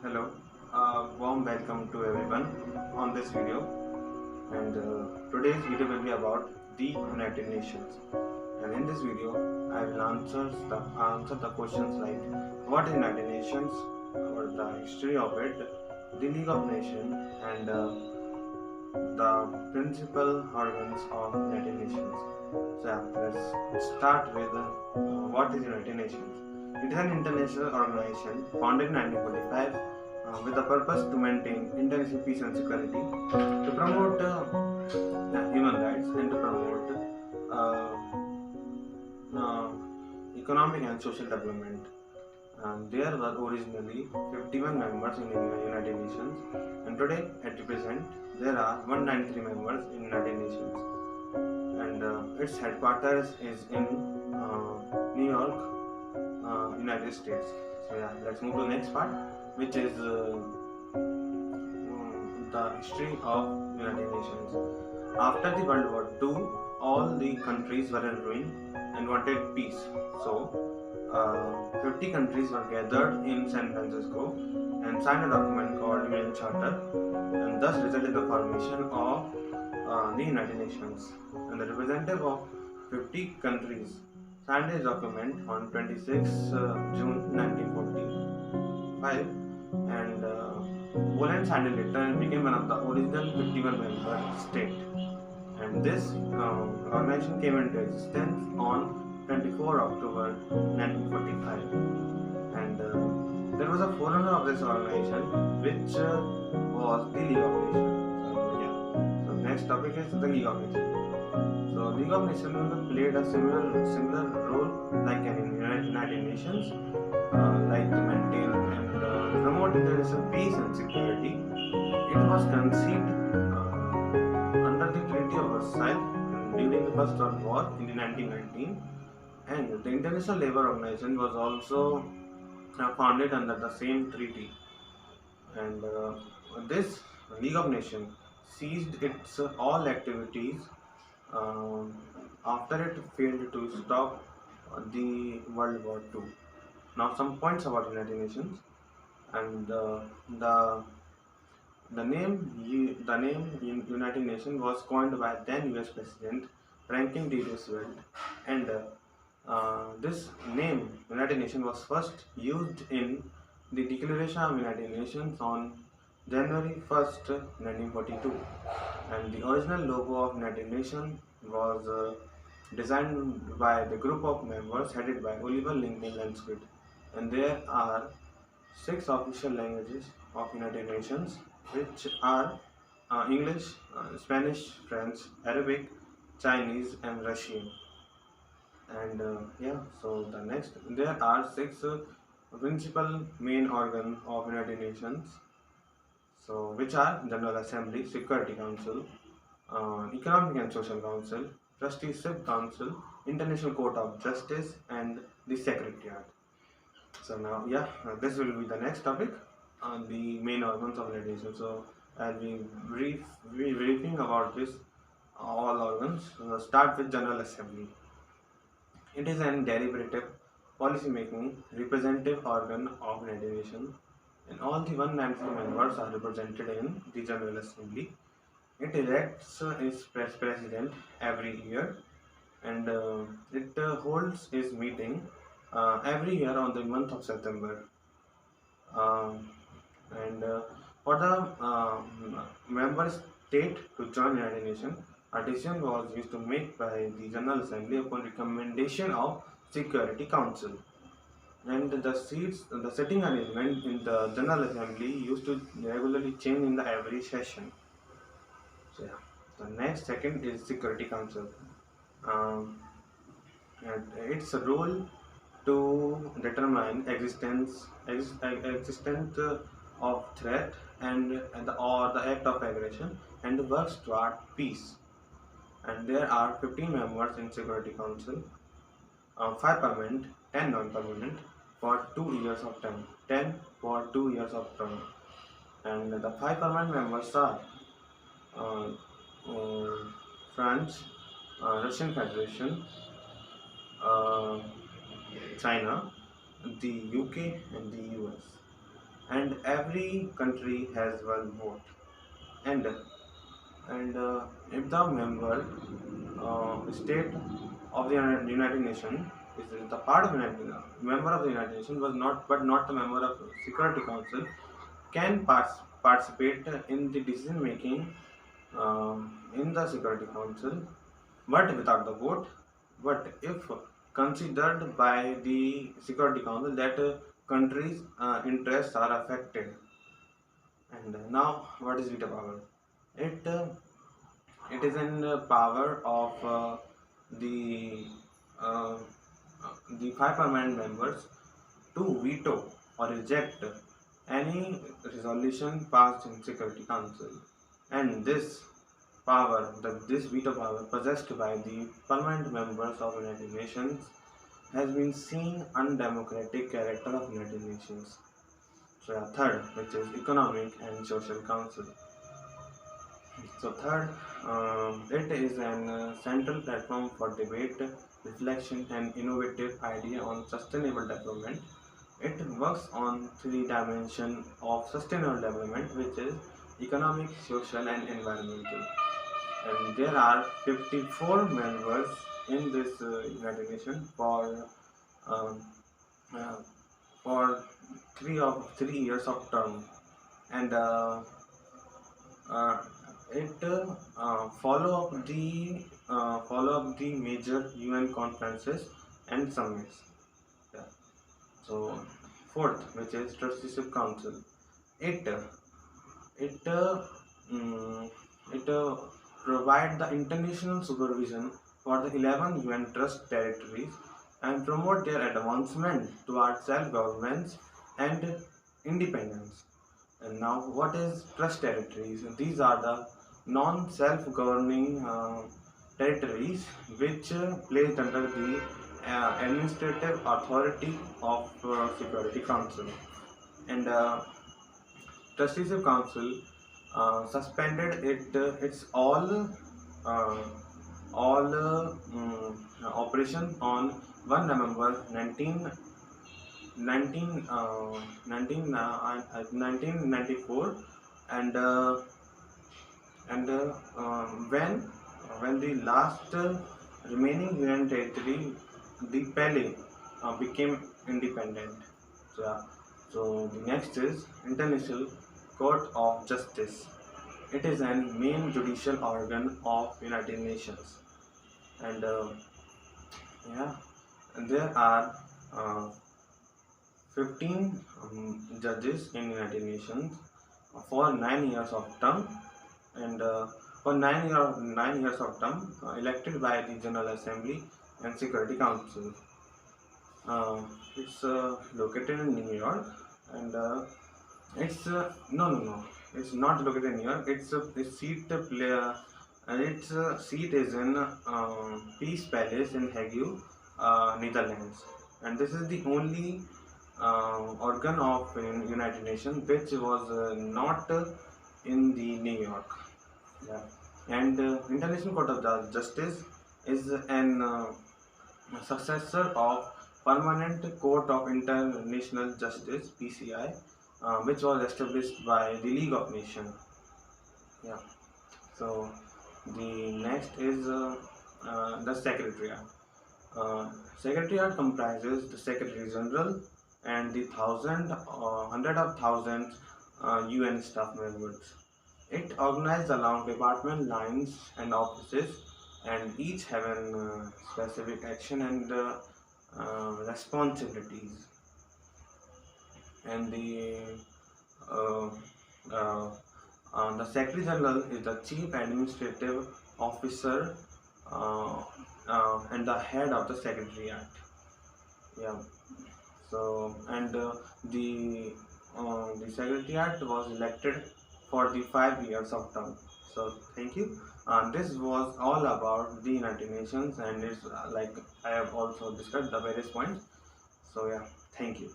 Hello, warm welcome to everyone on this video. And today's video will be about the United Nations. And in this video, I will answer the questions like what is United Nations, what the history of it, the League of Nations, and the principal organs of United Nations. So let's start with what is United Nations. It is an international organization founded in 1945 with the purpose to maintain international peace and security, to promote human rights, and to promote uh, uh, economic and social development. There were originally 51 members in the United Nations, and today at present there are 193 members in United Nations, and its headquarters is in New York, United States. So yeah, let's move to the next part, which is the history of United Nations. After the World War II, all the countries were in ruin and wanted peace. So 50 countries were gathered in San Francisco and signed a document called UN Charter, and thus resulted in the formation of the United Nations. And the representative of 50 countries signed this document on 26 June 1945, and Poland signed it later and became one of the original 51 member states. And this organization came into existence on 24 October 1945. And there was a forerunner of this organization, which was the League of Nations. So next topic is the League of Nations. So League of Nations played a similar role like in United Nations, like to maintain and promote international peace and security. It was conceived under the Treaty of Versailles during the First World War in the 1919, and the International Labour Organization was also founded under the same treaty. And this League of Nations ceased its all activities um, after it failed to stop the World War II. Now, some points about United Nations, and the name United Nations was coined by then U.S. President Franklin D. Roosevelt, and this name United Nations was first used in the Declaration of United Nations on January 1st, 1942, and the original logo of United Nations was designed by the group of members headed by Oliver Lincoln Lansquith, and there are six official languages of United Nations, which are English, Spanish, French, Arabic, Chinese, and Russian. And yeah, so the next there are six principal main organ of United Nations. So which are General Assembly, Security Council, Economic and Social Council, Trusteeship Council, International Court of Justice, and the Secretariat. So now, yeah, this will be the next topic on the main organs of United. So I'll be briefing about this all organs. Start with General Assembly. It is an deliberative, policy-making, representative organ of United Nations, and all the 193 members are represented in the General Assembly. It elects its president every year, and it holds its meeting every year on the month of September. Um, and for the member state to join United Nations, a decision was used to make by the General Assembly upon recommendation of Security Council. And the sitting arrangement in the General Assembly used to regularly change in the every session. So yeah, the next second is Security Council. Um, and its role to determine existence of threat or the act of aggression, and works toward peace. And there are 15 members in Security Council, 5 permanent, 10 non-permanent for 2 years of term, 10 for 2 years of term. And the 5 permanent members are uh, uh, France, Russian Federation, uh, China, the UK, and the US. and every country has one vote. And and if the member state of the United Nations is the part of member of the United Nations was not but not the member of Security Council can participate in the decision making in the Security Council, but without the vote. But if considered by the Security Council that countries' interests are affected. And now, what is veto power? It it is in the power of the uh, the five permanent members to veto or reject any resolution passed in Security Council. And this veto power possessed by the permanent members of United Nations has been seen undemocratic character of United Nations. So third, which is Economic and Social Council. So third, it is an central platform for debate, reflection, and innovative idea on sustainable development. It works on three dimensions of sustainable development, which is economic, social, and environmental. And there are 54 members in this United Nations um, uh, for 3 years of term, and uh, it follow up the major UN conferences and summits. Yeah. So fourth, which is Trusteeship Council, it it mm, it provide the international supervision for the 11 UN trust territories and promote their advancement towards self-governance and independence. And now, what is trust territories? These are the non-self-governing territories which placed under the administrative authority of Security Council. And Trusteeship Council suspended its uh, operation on 1 November 1994, and when the last remaining UN territory, the Pele, became independent. So, yeah. So the next is International Court of Justice. It is an main judicial organ of United Nations, and yeah, and there are uh, 15 judges in United Nations for 9 years of term, and for 9 years of term elected by the General Assembly and Security Council. Uh, it's located in New York, and it's it's not located in New York. Its seat its seat is in Peace Palace in Hague, Netherlands, and this is the only organ of United Nations which was not in the New York. Yeah. And International Court of Justice is an successor of Permanent Court of International Justice (PCI), which was established by the League of Nations. Yeah. So the next is the Secretariat. Secretariat comprises the Secretary General and the hundred of thousands UN staff members. It organized along department lines and offices, and each having specific action and responsibilities. And uh, uh, the Secretary General is the Chief Administrative Officer uh, and the head of the Secretariat. Yeah. So, and the Secretariat was elected for the 5 years of term. So, thank you. This was all about the United Nations, and it's like I have also discussed the various points. So, yeah, thank you.